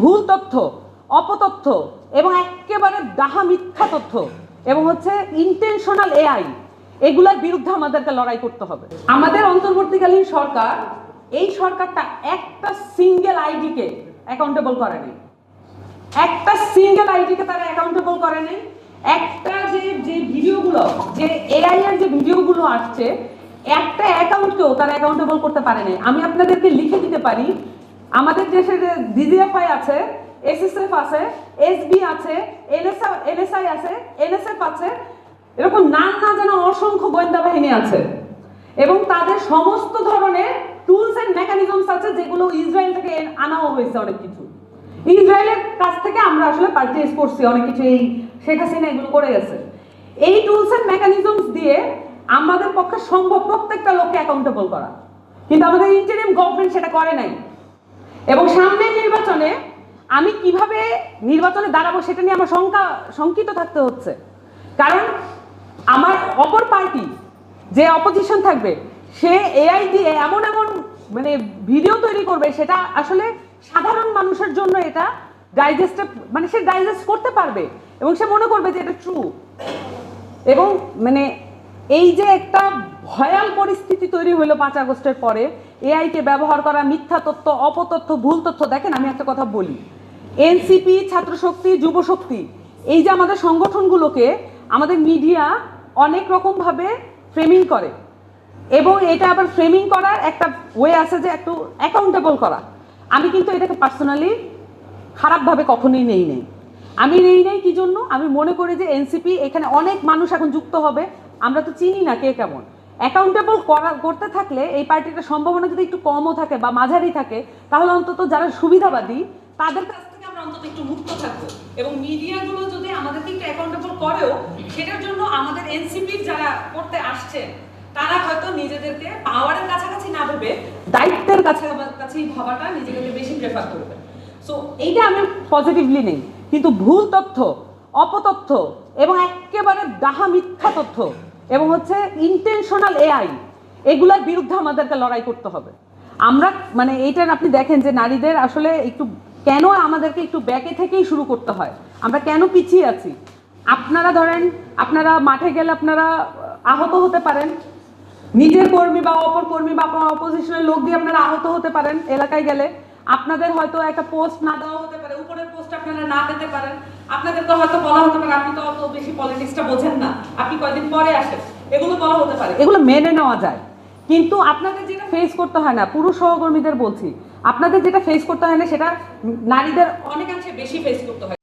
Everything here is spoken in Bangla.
ভুল তথ্য, অপতথ্য এবং একেবারে ডাহা মিথ্যা তথ্য এবং হচ্ছে ইন্টেনশনাল এআই, এগুলোর বিরুদ্ধে আমাদেরকে লড়াই করতে হবে। আমাদের অন্তর্বর্তীকালীন সরকার, এই সরকারটা একটা সিঙ্গেল আইডিকে অ্যাকাউন্টেবল করে নাই, একটা সিঙ্গেল আইডিকে তারা অ্যাকাউন্টেবল করে নাই। একটা যে ভিডিওগুলো, যে এআই এর যে ভিডিওগুলো আসছে, একটা অ্যাকাউন্টকেও তারা অ্যাকাউন্টেবল করতে পারে নাই। আমি আপনাদেরকে লিখে দিতে পারি, আমাদের দেশে যে ডিজিএফআই আছে, এসএসএফ আছে, এসবি আছে, এনএসআই আছে, এনএসএফ আছে, এরকম নাম না যেন অসংখ্য গোয়েন্দা বাহিনী আছে এবং তাদের সমস্ত ধরনের টুলস এন্ড মেকানিজমস আছে যেগুলো ইসরায়েল থেকে আনাও হয়েছে। অনেক কিছু ইসরায়েলের কাছ থেকে আমরা আসলে পারচেজ করছি অনেক কিছু, এই শেখ হাসিনা এগুলো করে গেছে। এই টুলস এন্ড মেকানিজমস দিয়ে আমাদের পক্ষে সম্ভব প্রত্যেকটা লোককে অ্যাকাউন্টেবল করা, কিন্তু আমাদের ইন্টারিম গভর্নমেন্ট সেটা করে নাই। এবং সামনের নির্বাচনে আমি কিভাবে নির্বাচনে দাঁড়াবো সেটা নিয়ে আমার শঙ্কিত থাকতে হচ্ছে, কারণ আমার অপর পার্টি যে অপোজিশন থাকবে সে এআই দিয়ে এমন মানে ভিডিও তৈরি করবে, সেটা আসলে সাধারণ মানুষের জন্য এটা ডাইজেস্ট, মানে সে ডাইজেস্ট করতে পারবে এবং সে মনে করবে যে এটা ট্রু। এবং মানে এই যে একটা ভয়াল পরিস্থিতি তৈরি হলো 5 আগস্টের পরে, এআইকে ব্যবহার করা, মিথ্যা তথ্য, অপতথ্য, ভুল তথ্য। দেখেন, আমি একটা কথা বলি, এনসিপি, ছাত্রশক্তি, যুবশক্তি, এই যে আমাদের সংগঠনগুলোকে আমাদের মিডিয়া অনেক রকমভাবে ফ্রেমিং করে এবং এটা আবার ফ্রেমিং করার একটা ওয়ে আছে যে একটু অ্যাকাউন্টেবল করা। আমি কিন্তু এটাকে পার্সোনালি খারাপভাবে কখনোই নেই। আমি নেই কি জন্য? আমি মনে করি যে এনসিপি, এখানে অনেক মানুষ এখন যুক্ত হবে, আমরা তো চিনি না কে কেমন। অ্যাকাউন্টেবল করতে থাকলে এই পার্টিটার সম্ভাবনা যদি একটু কমও থাকে বা মাঝারি থাকে, তাহলে অন্তত যারা সুবিধাবাদী তাদের কাছ থেকে আমরা অন্তত একটু মুক্ত থাকবো। এবং মিডিয়াগুলো যদি আমাদেরকে একটু অ্যাকাউন্টেবল করেও, সেটার জন্য আমাদের এনসিপির যারা করতে আসছে তারা হয়তো নিজেদেরকে পাওয়ারের কাছাকাছি না ভেবে দায়িত্বের কাছাকাছি ভাবাটা নিজেকে বেশি প্রেফার করবে। সো এইটা আমি পজিটিভলি নেই, কিন্তু ভুল তথ্য, অপতথ্য এবং একেবারে ডাহা মিথ্যা তথ্য এবং হচ্ছে ইন্টেনশনাল এআই, এগুলোর বিরুদ্ধে আমাদেরকে লড়াই করতে হবে। আমরা মানে এইটার আপনি দেখেন যে নারীদের আসলে একটু কেন আমাদেরকে একটু ব্যাকে থেকেই শুরু করতে হয়, আমরা কেন পিছিয়ে আছি। আপনারা ধরেন, আপনারা মাঠে গেলে আপনারা আহত হতে পারেন, নিজের কর্মী বা অপর কর্মী বা আপনার অপোজিশনের লোক দিয়ে আপনারা আহত হতে পারেন। এলাকায় গেলে আপনাদের হয়তো একটা পোস্ট না দেওয়া হতে পারে, উপরের পোস্ট আপনারা না পেতে পারেন, আপনাদেরকে হয়তো বলা হতে পারে আপনি তো অত বেশি পলিটিক্সটা বোঝেন না, আপনি কয়েকদিন পরে আসেন, এগুলো বলা হতে পারে। এগুলো মেনে নেওয়া যায়, কিন্তু আপনাদের যেটা ফেস করতে হয় না, পুরুষ সহকর্মীদের বলছি, আপনাদের যেটা ফেস করতে হয় না সেটা নারীদের অনেকাংশে বেশি ফেস করতে হয়।